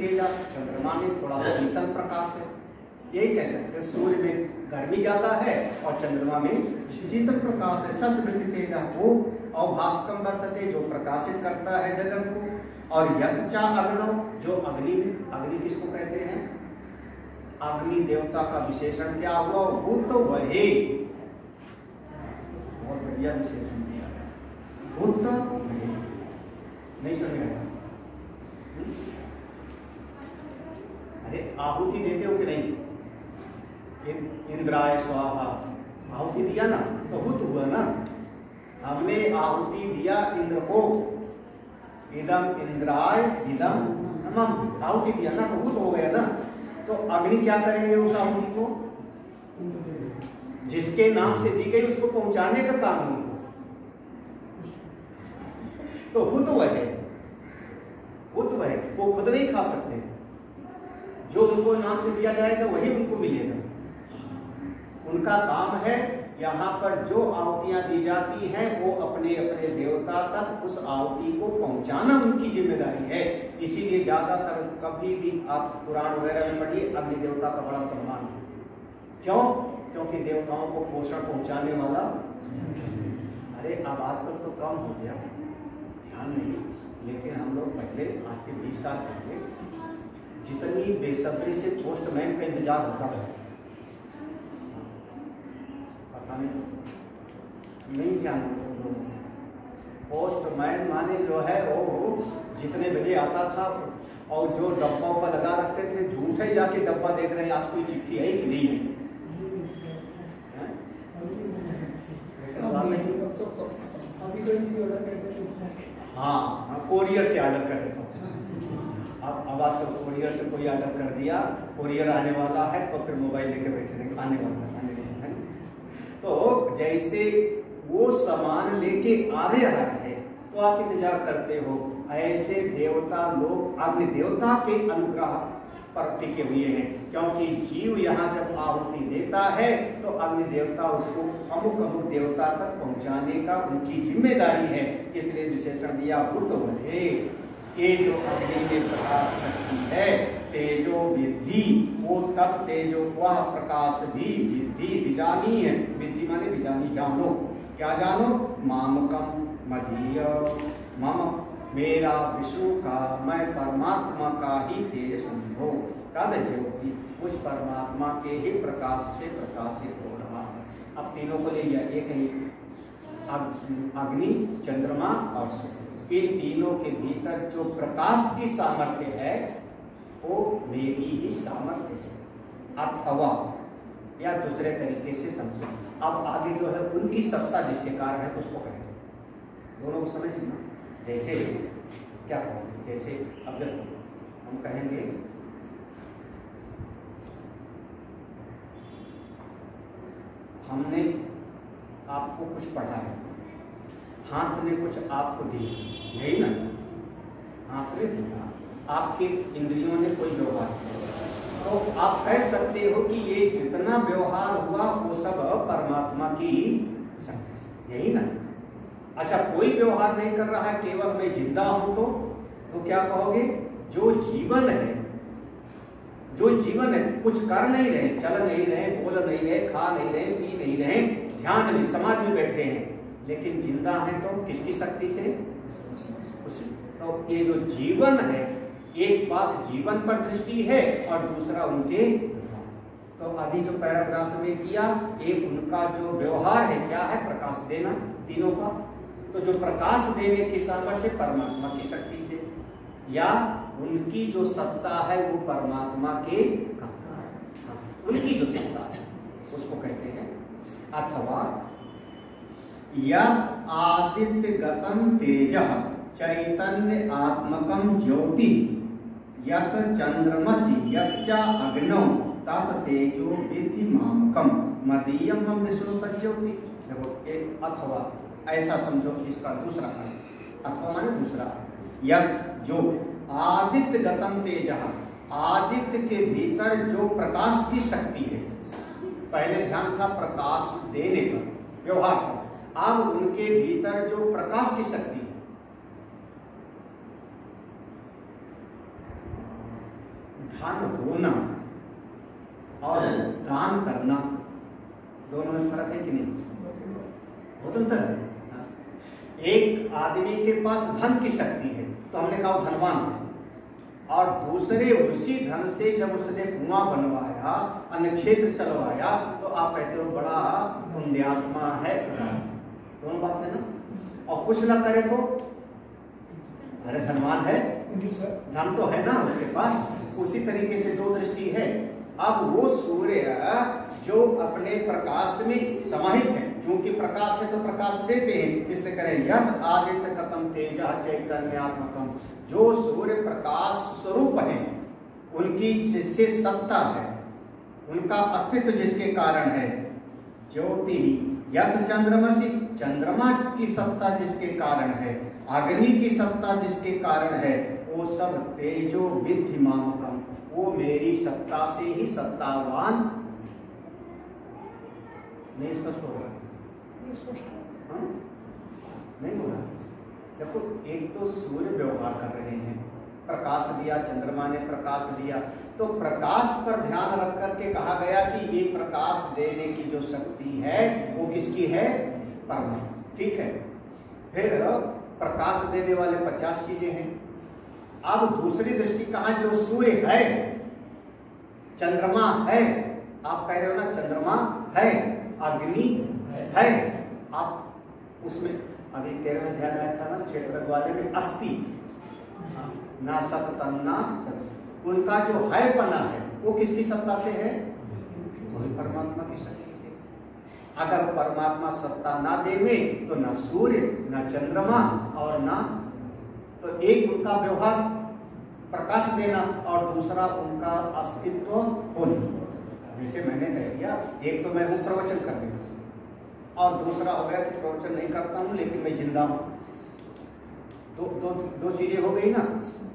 तेजा, चंद्रमा में थोड़ा शीतल प्रकाश है, यही कह सकते हैं। सूर्य में गर्मी ज्यादा है और चंद्रमा में शीतल प्रकाश है। सस्वृत्ति तेजा वो अवभास्कम वर्तते, जो प्रकाशित करता है जगत को। और यज्ञ अग्नो, जो अग्नि में, अग्नि किसको कहते हैं? अग्नि देवता का विशेषण क्या हुआ? बुद्ध वहे, बहुत बढ़िया विशेषण दिया है, बुद्ध वहे। नहीं समझ आया? अरे आहुति देते हो कि नहीं? इंद्राय स्वाहा आहुति दिया ना, तो हुत हुआ ना। हमने आहुति दिया इंद्र को, इदम इंद्राय इदम नमः, आहुति दिया ना, तो हुत हो गया ना। तो अग्नि क्या करेंगे उस आहुति को? जिसके नाम से दी गई उसको पहुंचाने का काम उनको, तो हुत वह, हुत वह, वो खुद नहीं खा सकते, जो उनको नाम से दिया जाएगा वही उनको मिलेगा। उनका काम है यहाँ पर जो आहुतियां दी जाती हैं वो अपने अपने देवता तक उस आहुति को पहुंचाना उनकी जिम्मेदारी है। इसीलिए ज्यादातर कभी भी आप पुराण वगैरह में पढ़िए, अग्नि देवता का बड़ा सम्मान है। क्यों? क्योंकि देवताओं को पोषण पहुंचाने वाला। अरे अब आजकल तो कम हो गया, ध्यान नहीं, लेकिन हम लोग पहले, आज के 20 साल पहले, जितनी बेसब्री से पोस्टमैन का इंतजार होता है, पता नहीं ध्यान। पोस्टमैन माने जो है वो जितने बजे आता था और जो डब्बा पर लगा रखते थे, झूठे जाके डब्बा देख रहे हैं आज कोई चिट्ठी है कि नहीं है। हाँ, कोरियर से ऑर्डर कर देता हूँ। अब आजकल कोरियर से कोई ऑर्डर कर दिया, कोरियर आने वाला है तो फिर मोबाइल लेके बैठे नहीं, आने वाला है, आने वाला है। तो जैसे वो सामान लेके आ रहा है तो आप इंतजार करते हो। ऐसे देवता लोग अग्नि देवता के अनुग्रह पर टिके हुए हैं, क्योंकि जीव यहाँ जब आहुति देता है तो अग्नि देवता उसको अमुक अमुक देवता तक पहुँचाने का उनकी जिम्मेदारी है। इसलिए विशेषण दिया बुद्ध वहे, ये जो अग्नि में प्रकाश शक्ति है, तेजो विद्धि, वो तब तेजो वह प्रकाश भी विद्धि विजानी है। विद्धि माने विजानी, जानो, क्या जानो? मामकम मदीय मम, मेरा विष्णु का, मैं परमात्मा का ही तेज समझो। तद ज्योति, उस परमात्मा के ही प्रकाश से प्रकाशित हो रहा है। अब तीनों को ले लिया, एक ही अग्नि, चंद्रमा और सूर्य, इन तीनों के भीतर जो प्रकाश की सामर्थ्य है वो मेरी ही सामर्थ्य है। अथवा या दूसरे तरीके से समझो, अब आगे जो है उनकी सत्ता जिसके कारण है तो उसको कहेंगे। दोनों को समझना। जैसे क्या कहोगे? जैसे अब देखो, हम कहेंगे हमने आपको कुछ पढ़ाया, हाथ ने कुछ आपको दिया, यही ना? हाथ ने दिया, आपके इंद्रियों ने कोई व्यवहार किया, तो आप कह सकते हो कि ये जितना व्यवहार हुआ वो सब परमात्मा की शक्ति से, यही ना? अच्छा, कोई व्यवहार नहीं कर रहा है, केवल मैं जिंदा हूं तो क्या कहोगे? जो जीवन है, जो जीवन है, कुछ कर नहीं रहे, चल नहीं रहे, बोल नहीं रहे, खा नहीं रहे, पी नहीं रहे, ध्यान नहीं, समाज में बैठे हैं, लेकिन जिंदा है तो किसकी शक्ति से? तो ये जो जीवन है, एक बात जीवन पर दृष्टि है और दूसरा उनके, तो अभी जो पैराग्राफ में किया, एक उनका जो व्यवहार है क्या है? प्रकाश देना तीनों का। तो जो प्रकाश देने की सामर्थ्य परमात्मा की शक्ति से, या उनकी जो सत्ता है वो परमात्मा के उनकी जो सत्ता है उसको कहते हैं। अथवा यत् आदित्य गतम तेजः चैतन्य आत्मकम ज्योति यत् चंद्रमसि यच्च अग्नौ तत् तेजो विद्धि मामकम मदीयम मम विष्णु तज्ज्योति। देखो, एक अथवा ऐसा समझो, इसका दूसरा अर्थ, अथवा माने दूसरा, यत् जो आदित्य गतम तेजः, आदित्य के भीतर जो प्रकाश की शक्ति है, पहले ध्यान था प्रकाश देने पर, व्यवहार पर, अब उनके भीतर जो प्रकाश की शक्ति है, धन होना और दान करना दोनों में फर्क है कि नहीं? बहुत अंतर है। एक आदमी के पास धन की शक्ति है तो हमने कहा वो धनवान है, और दूसरे उसी धन से जब उसने कुआं बनवाया, अन्य क्षेत्र चलवाया, तो आप कहते हो बड़ा पुण्यात्मा है। दोनों बात है ना। और कुछ ना करे तो अरे धनवान है, धन तो है ना उसके पास। उसी तरीके से दो दृष्टि है। अब वो सूर्य जो अपने प्रकाश में समाहित है, क्योंकि प्रकाश है तो प्रकाश देते हैं, इसलिए करें यत आदित्य कथम तेज चैतन्यात्मकम। जो सूर्य प्रकाश स्वरूप है, उनकी जिससे सत्ता है, उनका अस्तित्व जिसके कारण है, ज्योति यत चंद्रमसी, चंद्रमा की सत्ता जिसके कारण है, अग्नि की सत्ता जिसके कारण है, वो सब तेजो विद्धि मामकम, वो मेरी सत्ता से ही सत्तावान। नहीं स्पष्ट हो रहा? नहीं हो रहा। देखो, एक तो सूर्य व्यवहार कर रहे हैं, प्रकाश दिया, चंद्रमा ने प्रकाश दिया, तो प्रकाश पर ध्यान रख करके कहा गया कि ये प्रकाश देने की जो शक्ति है वो किसकी है? परमात्मा। ठीक है। फिर प्रकाश देने वाले 50 चीजें हैं। अब दूसरी दृष्टि कहां? जो सूर्य है, चंद्रमा है, आप कह रहे हो ना चंद्रमा है, अग्नि है, आप उसमें अभी 13वें अध्याय में आया था ना क्षेत्र वाले में अस्थि ना सत तन्ना सत, उनका जो है पना है वो किसकी सत्ता से है? परमात्मा की शक्ति से। अगर परमात्मा सत्ता ना देवे तो ना सूर्य, ना चंद्रमा और ना, तो एक उनका व्यवहार प्रकाश देना और दूसरा उनका अस्तित्व होना। जैसे मैंने कह दिया, एक तो मैं हूँ प्रवचन करने का, और दूसरा हो गया कि प्रवचन नहीं करता हूँ लेकिन मैं जिंदा हूँ। दो चीजें हो गई ना।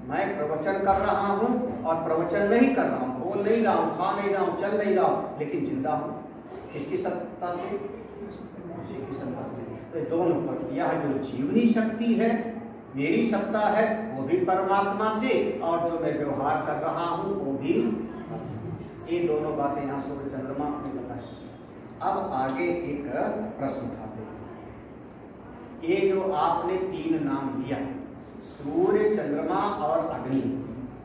मैं प्रवचन कर रहा हूँ और प्रवचन नहीं कर रहा हूँ, बोल नहीं रहा हूँ, खा नहीं रहा हूँ, चल नहीं रहा हूँ, लेकिन जिंदा हूँ। किसकी सत्ता से? उसी की सत्ता से। तो दोनों पर यह जो जीवनी शक्ति है, मेरी सत्ता है, वो भी परमात्मा से, और जो मैं व्यवहार कर रहा हूँ वो भी। ये दोनों बातें यहाँ सूर्य चंद्रमा आपने बताया। अब आगे एक प्रश्न उठाते हैं। ये जो आपने 3 नाम लिया, सूर्य, चंद्रमा और अग्नि,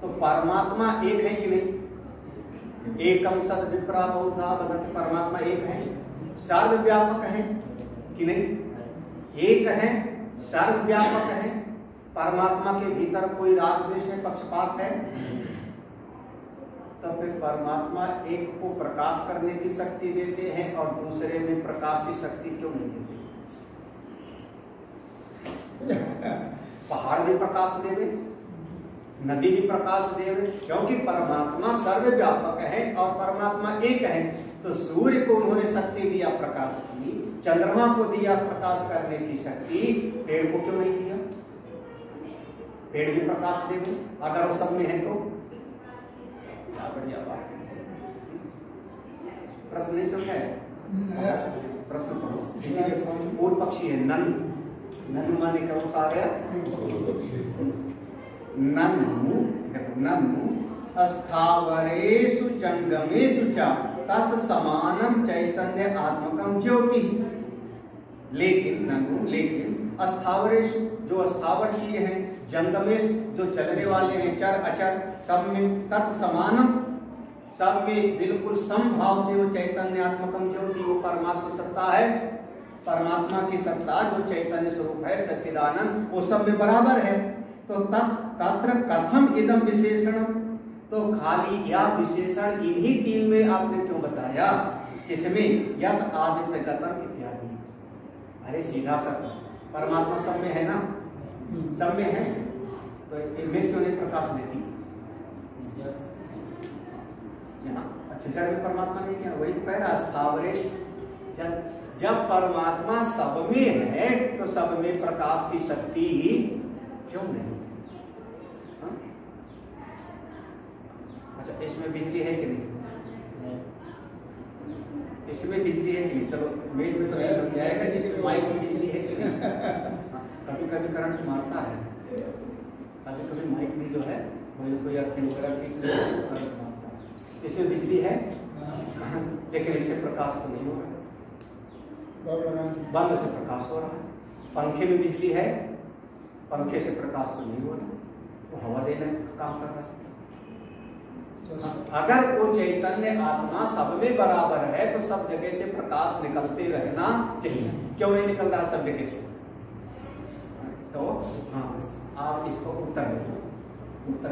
तो परमात्मा एक है कि नहीं? एकम सद विप्रा बहुधा वदन्ति, परमात्मा एक है, सर्वव्यापक है कि नहीं? एक है, सर्वव्यापक है। परमात्मा के भीतर कोई राग द्वेष है, पक्षपात है? तो फिर परमात्मा एक को प्रकाश करने की शक्ति देते हैं और दूसरे में प्रकाश की शक्ति क्यों नहीं देते? पहाड़ भी प्रकाश देवे, नदी भी प्रकाश देवे, क्योंकि परमात्मा सर्वव्यापक है और परमात्मा एक है। तो सूर्य को उन्होंने शक्ति दिया प्रकाश की, चंद्रमा को दिया प्रकाश करने की शक्ति, पेड़ को क्यों नहीं दिया? पेड़ भी प्रकाश देवे अगर वो सब में है तो। क्या बढ़िया बात है। प्रश्न नहीं समझा है? प्रश्न पढ़ो। इसीलिए पूर्व पक्षी है ननु। ननु माने कौन सा आ गया? ननु, देखो, ननु अस्थावरेषु जंगमेषु च तत्समानम चैतन्य आत्मकम ज्योति। लेकिन अस्थावरेषु, जो अस्थावर चीजें हैं, जंगमेश जो चलने वाले हैं, चर अचर, सब में तत्समानम, सब में बिल्कुल समभाव से वो चैतन्यात्मकम ज्योति, वो परमात्मा सत्ता है। परमात्मा की सत्ता जो चैतन्य स्वरूप है, सच्चिदानंद, वो सब में बराबर है। तो तत्र कथम इदम विशेषण, तो खाली यह विशेषण इन्हीं 3 में आपने क्यों बताया? किसमें? यत आदित्य गतम इत्यादि। अरे सीधा सा, परमात्मा सब में है ना, सब में है, तो इनमें क्यों नहीं प्रकाश देती? यहाँ अच्छा, जड़ में परमात्मा नहीं क्या? वही तो कह रहा स्थावरेश। जब परमात्मा सब में है तो सब में प्रकाश की शक्ति क्यों नहीं? हाँ? अच्छा, इसमें बिजली है कि नहीं? इसमें बिजली है कि नहीं? चलो मेज में तो नहीं समझ आएगा, जिसमें माइक में बिजली है कि नहीं? कभी कभी करंट मारता है, कभी कभी माइक भी जो है कोई अर्थिंग वगैरह ठीक से नहीं करंट मारता है। इसमें बिजली है लेकिन इससे प्रकाश तो नहीं हो रहा, बल्ब से प्रकाश हो रहा है। पंखे में बिजली है, पंखे से प्रकाश तो नहीं हो रहा, वो हवा देने का काम कर रहा है। अगर वो चैतन्य आत्मा सब में बराबर है तो सब जगह से प्रकाश निकलते रहना चाहिए। क्यों नहीं निकल रहा सब जगह से? तो हाँ, आप इसको उत्तर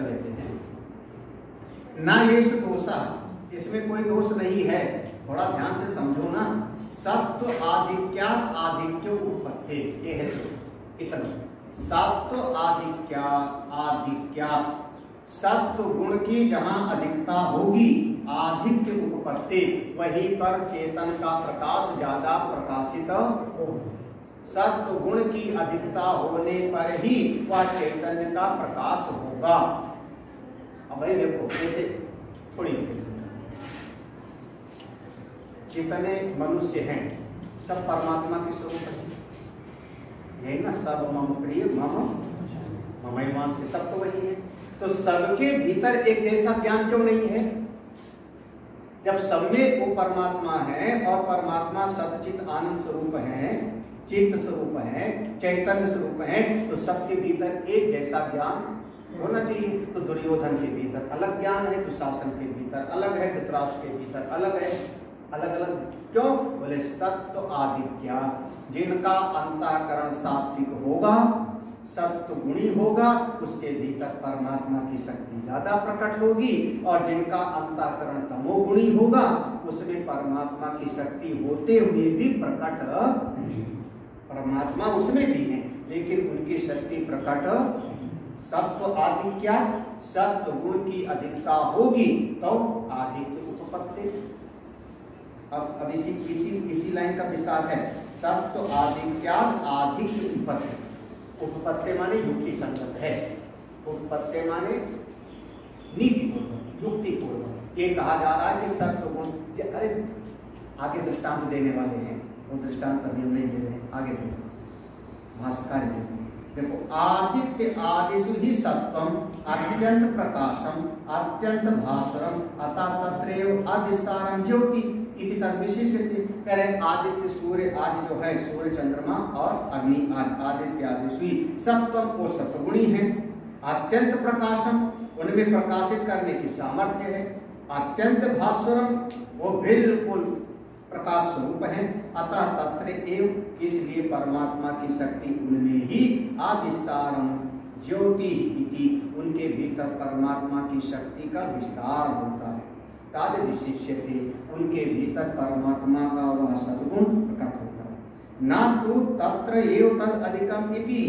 देते हैं। ना ये दोषा, इसमें कोई दोष नहीं है, थोड़ा ध्यान से समझो ना। सत्व आधिक्यात आधिक्य उत्पत्ति, ये है इतना। सत्व आधिक्यात, सत्व गुण की जहां अधिकता होगी, आधिक्य उत्पत्ति, वहीं पर चेतन का प्रकाश ज्यादा प्रकाशित हो। सत्व गुण की अधिकता होने पर ही वह चैतन्य का प्रकाश होगा। अब भाई देखो, जैसे थोड़ी जितने मनुष्य हैं सब परमात्मा के स्वरूप है, यही ना। सब मम प्रिय ममैवान से सब तो वही है। तो सबके भीतर एक जैसा ज्ञान क्यों नहीं है? जब सब में वो परमात्मा है और परमात्मा सच्चित आनंद स्वरूप है, चित्त स्वरूप है, चैतन्य स्वरूप है, तो सबके भीतर एक जैसा ज्ञान होना चाहिए। तो दुर्योधन के भीतर अलग ज्ञान है, दुशासन के भीतर अलग है, धृतराष्ट्र के भीतर अलग है, अलग अलग। क्यों? बोले सत्व आधिक्या, जिनका अंतःकरण सात्विक होगा, सत्व गुणी होगा, उसके भीतर परमात्मा की शक्ति ज्यादा प्रकट होगी। और जिनका अंतःकरण तमोगुणी होगा, उसमें परमात्मा की शक्ति होते हुए भी प्रकट नहीं। परमात्मा उसमें भी है लेकिन उनकी शक्ति प्रकट। सत्व आधिक्या, सत्व गुण की अधिकता होगी तो आधिक्य उत्पत्ति। अब इसी लाइन का विस्तार है। सत्व आधिक्या आधिक्य उत्पत्ति। उत्पत्ति माने युक्ति संगत है, उत्पत्ति माने नीति पूर्वक, युक्ति पूर्वक। ये कहा जा रहा है कि सत्व गुण, अरे आगे दृष्टांत देने वाले हैं, वो दृष्टांत अभी हम नहीं दे रहे हैं, आगे देखो भास्कर देखो। आदित्य आदिषु ही सत्वम अत्यंत प्रकाशम अत्यंत भास्वरम अतः तत्रैव अविस्तारम ज्योति इति तद विशिष्यते। कह रहे आदित्य सूर्य आदि जो है, सूर्य चंद्रमा और अग्नि आदित्य आदिषु ही सत्वम, वो सत्वगुणी है। अत्यंत प्रकाशम, उनमें प्रकाशित करने की सामर्थ्य है। अत्यंत भास्वरम, वो बिल्कुल प्रकाश स्वरूप है। अतः तत्र एव, इसलिए परमात्मा की शक्ति उनमें ही अविस्तारम ज्योति इति, उनके भीतर परमात्मा की शक्ति का विस्तार होता है। ताद विशिष्यते, उनके भीतर परमात्मा का वह सद्गुण प्रकट होता है। ना तो तत्र एव तद अधिकम इति,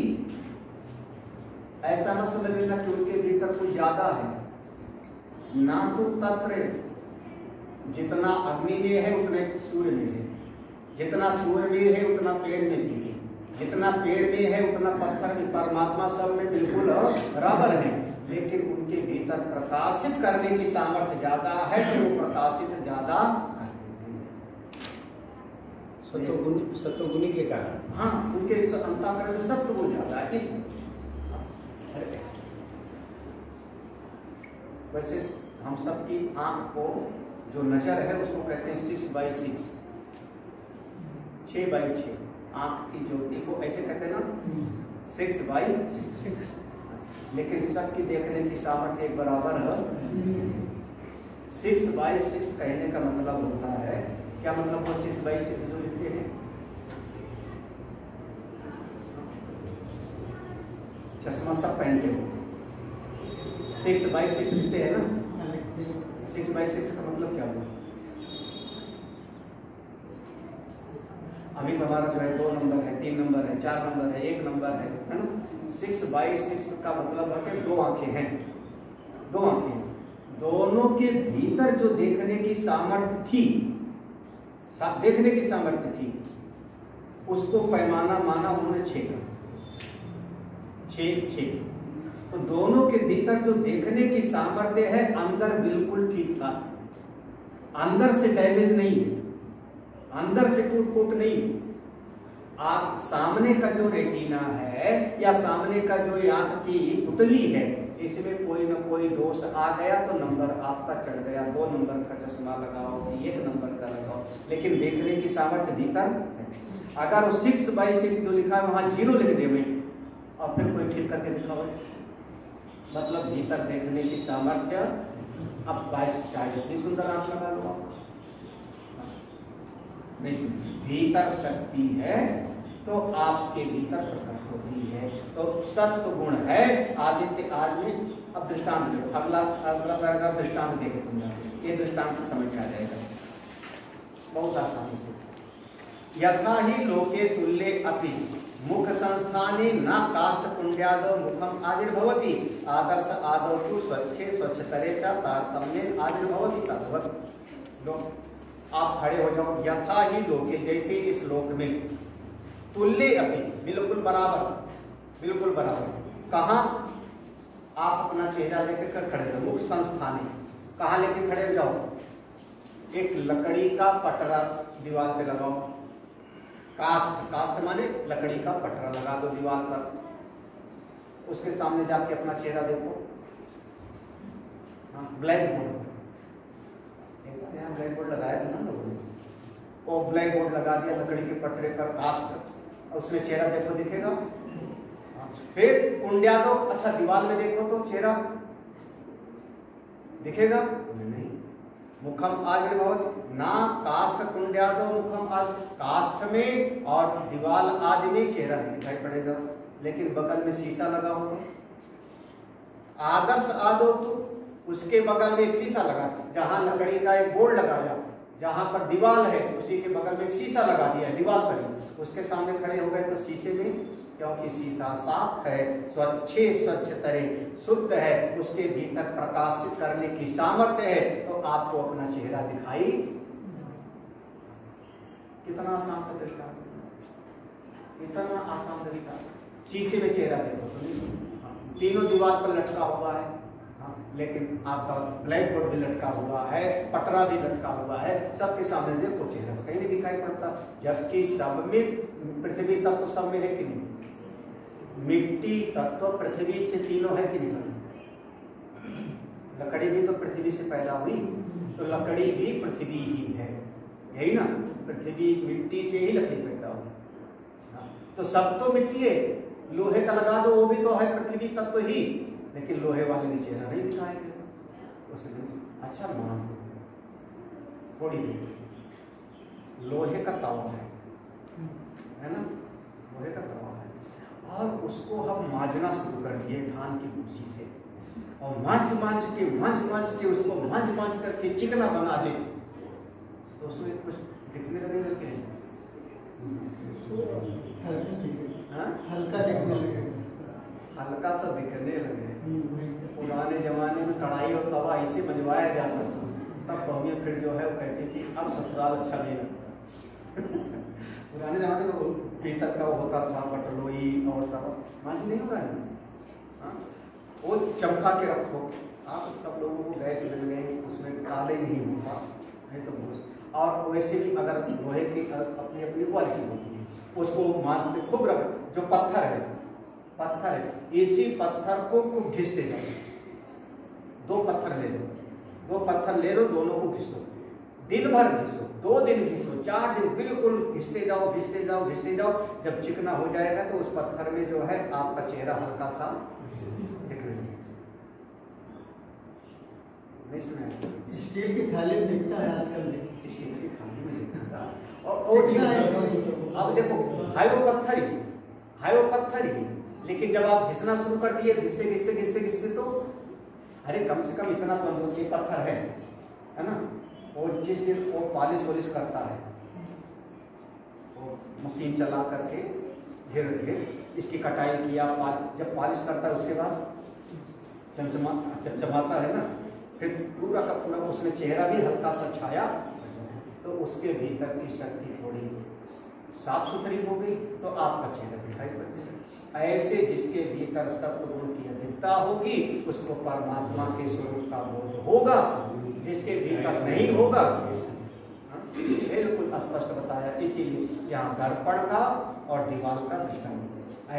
ऐसा मत समझ लेना कि उनके भीतर कुछ ज्यादा है। ना तो तत्र, जितना अग्नि में है उतने सूर्य में है, जितना सूर्य में है उतना पेड़ में भी है, जितना पेड़ में है उतना पत्थर में। परमात्मा सब में बिल्कुल बराबर है, लेकिन उनके भीतर प्रकाशित करने की सामर्थ्य ज्यादा है तो वो प्रकाशित ज्यादा करते हैं। सत्वगुणी के कारण, हाँ, उनके अंतःकरण में सत्व गुण ज्यादा है। इस वैसे हम सबकी आंख को जो नजर है उसको कहते हैं 6x6, 6x6। आंख की ज्योति को ऐसे कहते हैं ना, 6x6। लेकिन सबकी देखने की सामर्थ्य एक बराबर है। 6x6 कहने का मतलब होता है, क्या मतलब वो 6x6 जो लिखते हैं, चश्मा सब पहनते हो, 6x6 लिखते हैं ना। 6x6 का मतलब क्या हुआ? अभी तो हमारा जो है 2 नंबर है, 3 नंबर है, 4 नंबर है, 1 नंबर है ना। 6x6 का मतलब है कि 2 आंखें हैं, 2 आंखें हैं। दोनों के भीतर जो देखने की सामर्थ्य थी, देखने की सामर्थ्य थी, उसको पैमाना माना उन्होंने 6 का, 6। तो दोनों के भीतर जो देखने की सामर्थ्य है अंदर बिल्कुल ठीक था, अंदर से डैमेज नहीं है, अंदर से टूट फूट नहीं। आप सामने का जो रेटिना है या सामने का जो आंख की पुतली है, इसमें कोई ना कोई दोष आ गया तो नंबर आपका चढ़ गया। 2 नंबर का चश्मा लगाओ, 1 नंबर का लगाओ, लेकिन देखने की सामर्थ्य भीतर है। अगर वो 6/6 जो लिखा है वहां 0 लिख दे मैं, और फिर कोई ठीक करके दिखाओ, मतलब भीतर देखने की सामर्थ्य। अब 22 चाहे जितनी सुंदर आंख लगा लो, भीतर शक्ति है तो आपके भीतर प्रकट होती है। तो सत्व गुण है आदित्य आज में। अब दृष्टांत दो, अगला पैराग्राफ दृष्टांत देके समझा, ये दृष्टांत से समझ आ जाएगा बहुत आसानी से। यथा ही लोके तुल्ये अपि मुख संस्थाने न काष्ठ पुण्यादो मुखम आविर्भवति आदर्श आदौ तु स्वच्छे स्वच्छतरे च तारतम्ये आविर्भवति तद्वत्। लो आप खड़े हो जाओ। यथा ही लोके, जैसे इस लोक में, तुल्ये अपि बिल्कुल बराबर, बिल्कुल बराबर। कहाँ? आप अपना चेहरा लेकर खड़े हो, मुख संस्थाने, कहाँ लेके खड़े हो जाओ? एक लकड़ी का पटरा दीवार पे लगाओ, काष्ठ, काष्ठ माने लकड़ी का पटरा लगा दो दीवार पर, उसके सामने जाके अपना चेहरा देखो। ब्लैक बोर्ड, यहाँ ब्लैक बोर्ड लगाया था ना लोगों ने, वो ब्लैक बोर्ड लगा दिया लकड़ी के पटरे पर, काष्ठ, उसमें चेहरा देखो, दिखेगा? फिर कुंड्या दो, अच्छा दीवार में देखो तो चेहरा दिखेगा? नहीं। मुखम आविर्भवति ना काष्ठ कुंड्यादो मुखम काष्ठ में और दीवाल आदि में चेहरा नहीं दिखाई पड़ेगा, लेकिन बगल में शीशा लगा हो तो आदर्श आदो तो उसके बगल में एक शीशा लगा, जहां लकड़ी का एक बोर्ड लगाया, जहां पर दीवार है उसी के बगल में एक शीशा लगा दिया है दीवार पर, उसके सामने खड़े हो गए तो शीशे में, क्योंकि शीशा साफ है, स्वच्छे स्वच्छतरे शुद्ध है, उसके भीतर प्रकाशित करने की सामर्थ्य है, तो आपको अपना चेहरा दिखाई। कितना आसान सा तरीका, इतना आसान तरीका। शीशे में चेहरा देखो, तीनों दीवार पर लटका हुआ है, लेकिन आपका ब्लैक बोर्ड भी लटका हुआ है, पटरा भी लटका हुआ है, सबके सामने देखो चेहरा कहीं नहीं दिखाई पड़ता, जबकि सब में पृथ्वी तत्व तो सब में है कि नहीं? मिट्टी तत्व पृथ्वी से तीनों है कि नहीं? लकड़ी भी तो पृथ्वी से पैदा हुई, तो लकड़ी भी पृथ्वी ही है, यही ना? पृथ्वी मिट्टी से ही लकड़ी पैदा हुई, तो सब तो मिट्टी है। लोहे का लगा दो, वो भी तो है पृथ्वी तत्व ही, लेकिन लोहे वाले ने चेहरा नहीं दिखाएंगे उसने। अच्छा मान थोड़ी देर, लोहे का तवा है ना, लोहे का तवा है, और उसको हम मांजना शुरू कर दिए धान की भूसी से, और मांझ के उसको मांझ करके चिकना बना दे, तो उसमें कुछ दिखने लगेगा कि नहीं? हल्का दिखने लगेगा, हल्का सा दिखने लगे। पुराने जमाने में कढ़ाई और तवा ऐसे बनवाया जाता था, तब मम्मी फिर जो है वो कहती थी अब ससुराल अच्छा नहीं लगता। पुराने जमाने में पीतल का वो होता था, बटलोई और तवा, मांझ नहीं हो रहा है, वो चमका के रखो। आप सब लोगों को गैस मिल गए, उसमें काले नहीं होता है तो भूस। और वैसे भी अगर लोहे की अपनी अपनी क्वालिटी होती है, उसको मांझते खूब रख, जो पत्थर है इसी पत्थर को खूब घिसते जाओ। 2 पत्थर ले लो, 2 पत्थर ले लो, दोनों को घिसो, दिन भर घिसो, 2 दिन घिसो, 4 दिन बिल्कुल घिसते जाओ। जब चिकना हो जाएगा तो उस पत्थर में जो है आपका चेहरा हल्का सा दिखने लगेगा। नहीं सुना? स्टील की थाली में दिखता है आजकल, स्टील की थाली में दिखता है। और अब देखो है वो पत्थर ही, लेकिन जब आप घिसना शुरू कर दिए, घिसते तो अरे कम से कम इतना तो अंदर एक पत्थर है ना? वो जिस दिन वो पॉलिश करता है, वो मशीन चला करके घिर इसकी कटाई किया, जब पॉलिश करता है उसके बाद चमचमाता है ना, फिर पूरा का पूरा उसमें चेहरा भी हल्का सा छाया, तो उसके भीतर की शक्ति थोड़ी साफ सुथरी हो गई, तो आपका चेहरा दिखाई पड़ेगा। ऐसे जिसके भीतर सत्वगुण की अधिकता होगी उसको परमात्मा के स्वरूप का बोध होगा, जिसके भीतर नहीं होगा बिल्कुल स्पष्ट बताया, इसीलिए यहाँ दर्पण का और दीवार का दृष्टांत है।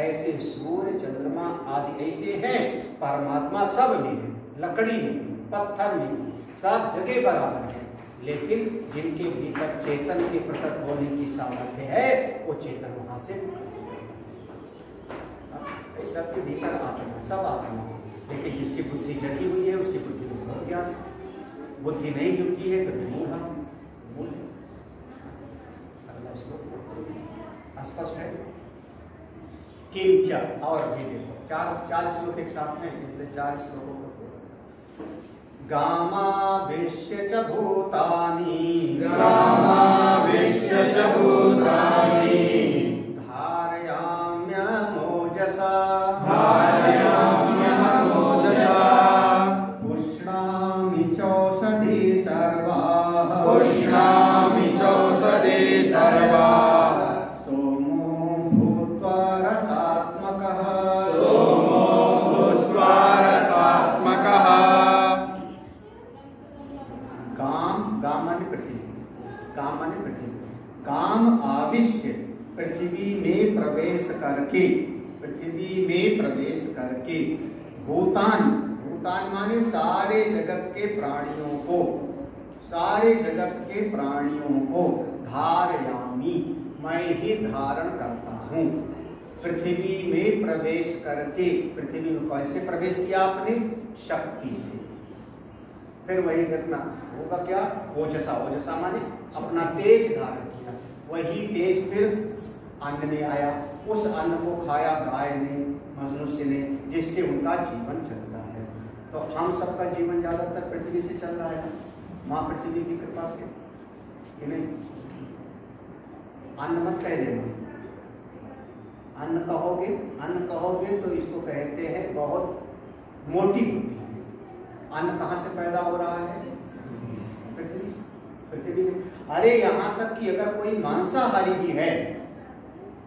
ऐसे सूर्य चंद्रमा आदि ऐसे हैं, परमात्मा सब में है, लकड़ी में, पत्थर में, सब जगह बराबर है, लेकिन जिनके भीतर चेतन के प्रकट होने की सामर्थ्य है वो चेतन वहां से सबके भीतर आत्मा, सब आत्मा, लेकिन जिसकी बुद्धि जगी हुई है उसकी बुद्धि में बहुत ज्ञान, बुद्धि नहीं जुटी है तो मूढ़ मूल। अगला श्लोक स्पष्ट है। किंच, और भी देखो, चार श्लोक एक साथ हैं, इसलिए 4 श्लोकों को थोड़ा सा। गामाविश्य च भूतानि, गामाविश्य च भूतानि, धारयाम्यमोजसा, धारयाम्यमोजसा, उष्णामि चौषधि सर्वाः, उष्णामि चौषधि सर्वाः, सोमो भूत्वा रसात्मकः, सोमो भूत्वा रसात्मकः। गाम माने पृथ्वी, गाम माने पृथ्वी, गाम आविश्य पृथ्वी में प्रवेश करके, पृथ्वी में प्रवेश करके, भूतान, भूतान माने सारे जगत के प्राणियों को, सारे जगत के प्राणियों को, धारयामी मैं ही धारण करता हूँ। पृथ्वी में प्रवेश करके, पृथ्वी में कैसे प्रवेश किया आपने? शक्ति से। फिर वही घटना होगा क्या? ओजसा, ओजसा माने अपना तेज धारण किया, वही तेज फिर अन्न में आया, उस अन्न को खाया गाय ने, मनुष्य ने, जिससे उनका जीवन चलता है। तो हम सबका जीवन ज्यादातर पृथ्वी से चल रहा है, माँ पृथ्वी की कृपा से, कि नहीं? अन्न मत कह देना, अन्न कहोगे तो इसको कहते हैं बहुत मोटी बुद्धि। अन्न कहाँ से पैदा हो रहा है? पृथ्वी में। अरे यहाँ तक कि अगर कोई मांसाहारी भी है,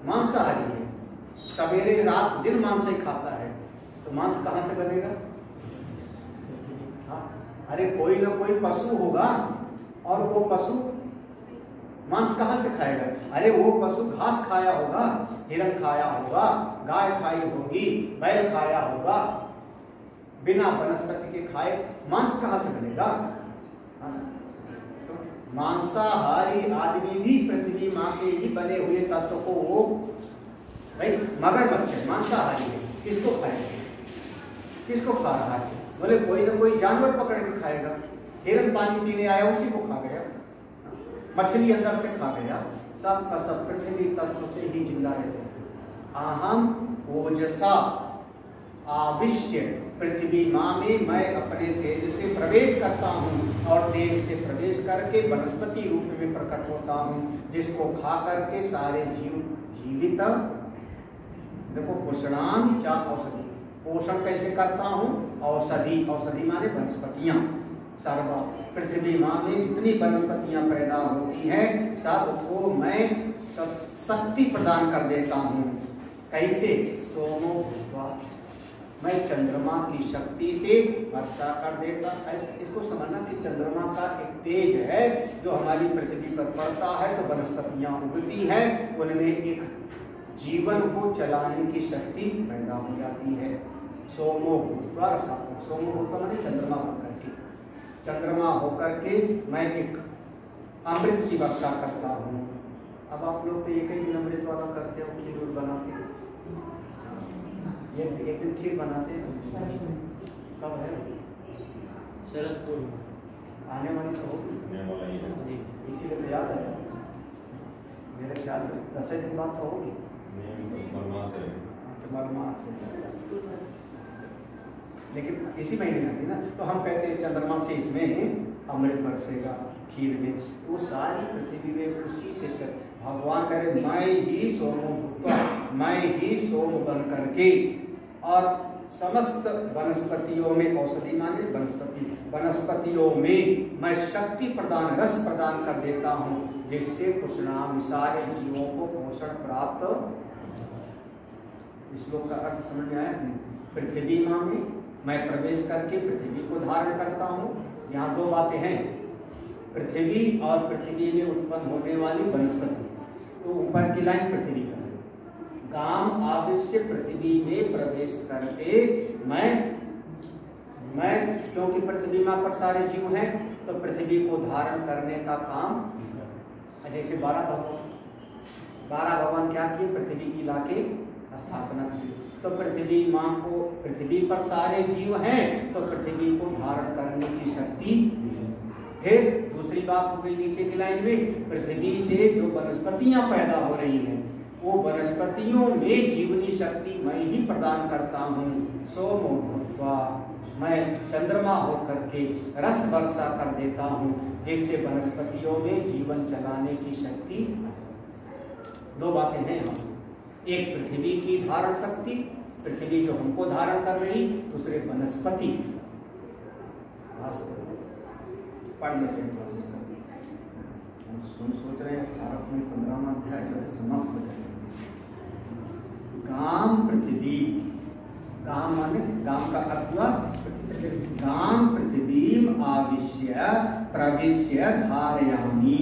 मांसाहारी है, सवेरे रात दिन मांस ही खाता है, तो मांस कहाँ से बनेगा? हाँ, अरे कोई ना कोई पशु होगा, और वो पशु मांस कहाँ से खाएगा? अरे वो पशु घास खाया होगा, हिरण खाया होगा, गाय खाई होगी, बैल खाया होगा, बिना वनस्पति के खाए मांस कहाँ से बनेगा? मांसाहारी आदमी भी पृथ्वी माँ के ही बने हुए तत्व को वो भाई मगरमच्छ है, मांसाहारी है, किसको खाएगा? किसको खा रहा है? बोले कोई ना कोई जानवर पकड़ के खाएगा। हिरण पानी पीने आया, उसी को खा गया, मछली अंदर से खा गया, सब का सब पृथ्वी तत्व से ही जिंदा रहते हैं। अहम ओजसा आविश्य पृथ्वी माँ में मैं अपने तेज से प्रवेश करता हूँ, और तेज से प्रवेश करके वनस्पति रूप में प्रकट होता हूँ, जिसको खा करके सारे जीव जीवित। देखो पोषणाम चा औषधि, पोषण कैसे करता हूँ? औषधि, औषधि माने वनस्पतियाँ, सर्व पृथ्वी माँ में जितनी वनस्पतियाँ पैदा होती हैं सबको मैं सब शक्ति प्रदान कर देता हूँ। कैसे? सोमो भूत्वा, मैं चंद्रमा की शक्ति से वर्षा कर देता। इसको समझना कि चंद्रमा का एक तेज है जो हमारी पृथ्वी पर पड़ता है तो वनस्पतियां उगती हैं, उनमें एक जीवन को चलाने की शक्ति पैदा हो जाती है। सोमो भूत्वा रसा, सोमो भूत्वा माने चंद्रमा होकर के, चंद्रमा होकर के मैं एक अमृत की वर्षा करता हूँ। अब आप लोग तो एक ही दिन अमृत वाला करते हो, खीर बनाते हो, एक दिन खीर बनाते हैं, कब है? शरद पूर्णिमा आने वाली तो होगी, इसीलिए तो याद आया मेरे ख्याल में 10 दिन बाद तो होगी। अच्छा मलमास है, लेकिन इसी महीने में थी ना, तो हम कहते हैं चंद्रमा से इसमें अमृत बरसेगा खीर में, वो सारी पृथ्वी में उसी से भगवान करे मैं ही सोमो भूत्वा, मैं ही सोम बन करके, और समस्त वनस्पतियों में, औषधि माने वनस्पति, वनस्पतियों में मैं शक्ति प्रदान, रस प्रदान कर देता हूँ, जिससे पुष्णाम सारे जीवों को पोषण प्राप्त। इस श्लोक का अर्थ समझ में आया? पृथ्वी माँ में मैं प्रवेश करके पृथ्वी को धारण करता हूँ। यहाँ 2 बातें हैं, पृथ्वी और पृथ्वी में उत्पन्न होने वाली वनस्पति। तो ऊपर की लाइन पृथ्वी का है। काम आविश्य पृथ्वी में प्रवेश करके मैं क्योंकि पृथ्वी माँ पर सारे जीव हैं, तो पृथ्वी को धारण करने का काम, जैसे 12 भगवान क्या किए, पृथ्वी की लाके स्थापना की। तो पृथ्वी माँ को, पृथ्वी पर सारे जीव हैं, तो पृथ्वी को धारण करने की शक्ति। फिर दूसरी बात हो गई नीचे की लाइन में, पृथ्वी से जो वनस्पतियां पैदा हो रही हैं, वो वनस्पतियों में जीवनी शक्ति मैं ही प्रदान करता हूँ। सोमो भूत्वा, मैं चंद्रमा होकर के रस वर्षा कर देता हूँ, जिससे वनस्पतियों में जीवन चलाने की शक्ति। दो बातें हैं यहाँ, एक पृथ्वी की धारण शक्ति, पृथ्वी जो हमको धारण कर रही, दूसरे वनस्पति। पढ़ लेते हैं क्लासेस का। हम सोच रहे हैं 15वां अध्याय जो है समाप्त हो जाएगा। गाम पृथ्वी, गाम माने गाम का अर्थ हुआ गाम पृथ्वी आविश्य प्रविश्य धारयामि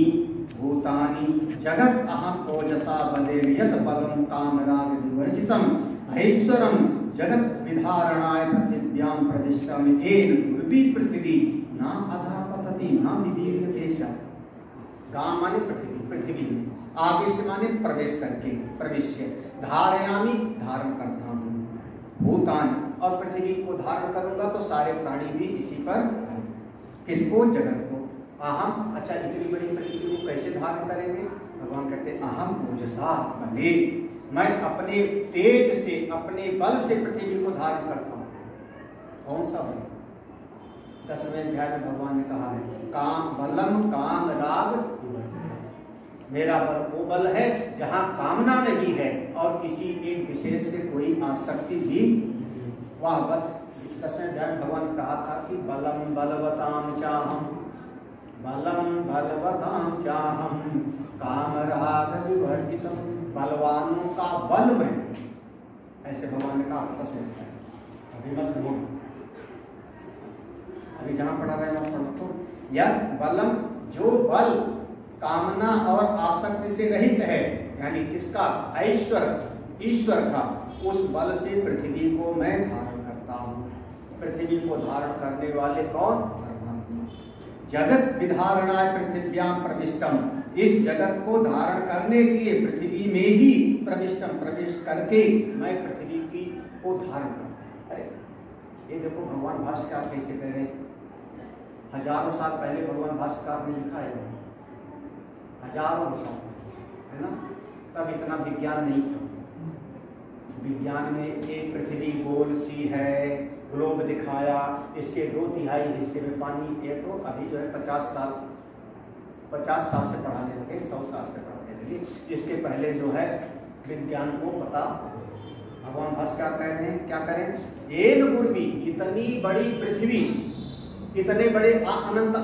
भूतानि जगत अहम ओजसा बलेर्यत बलम कामराग विवर्जितम ऐश्वरम जगत विधारणाय पृथिव्यां प्रविष्टम येन पूर्वी पृथ्वी ना अधापतति ना विदीर्यते च। गाम माने पृथ्वी, पृथ्वी में, आविश्य माने प्रवेश करके, प्रविश्य, धारयामि धारण करता हूँ, भूतान, और पृथ्वी को धारण करूंगा तो सारे प्राणी भी इसी पर, किसको, जगत को। अहम, अच्छा इतनी बड़ी पृथ्वी को कैसे धारण करेंगे? भगवान कहते हैं अहम ओजसा बले, मैं अपने तेज से, अपने बल से पृथ्वी को धारण करता हूँ। कौन सा बल? 10वें अध्याय में भगवान ने कहा है काम बलम काम राग, मेरा बल वो बल है जहाँ कामना नहीं है और किसी एक विशेष से कोई आसक्ति भी। वह बल 10वें अध्याय में भगवान ने कहा था कि बलम बलवताम चाहम, बलम बलवताम चाहम काम राग विवर्जितम, बलवानों का बल में, ऐसे भगवान ने कहा 10वें अध्याय। अभी मत ढूंढ, अभी जहां पढ़ा रहे हैं वहां पढ़ो। यह बलम, जो बल कामना और आसक्ति से रहित है, यानी किसका? ऐश्वर्य, ईश्वर का, उस बल से पृथ्वी को मैं धारण करता हूँ। पृथ्वी को धारण करने वाले कौन? परमात्मा। जगत विधारणाय पृथिव्यां प्रविष्टम, इस जगत को धारण करने के लिए पृथ्वी में ही प्रविष्टम, प्रवेश करके मैं पृथ्वी की को धारण करता। अरे ये देखो भगवान भाष्यकार कैसे कह रहे हैं, हजारों साल पहले भगवान भाष्यकार ने लिखा है, हजारों साल, है ना? तब इतना विज्ञान नहीं था। विज्ञान में एक पृथ्वी गोल सी है, ग्लोब दिखाया, इसके 2/3 हिस्से में पानी, ये तो अभी जो है 50 साल से पढ़ाने लगे, 100 साल से पढ़ाने लगे। इसके पहले जो है विज्ञान को पता। भगवान भास्कर कह रहे हैं क्या करें? एन पूर्वी, इतनी बड़ी पृथ्वी, इतने बड़े अनंत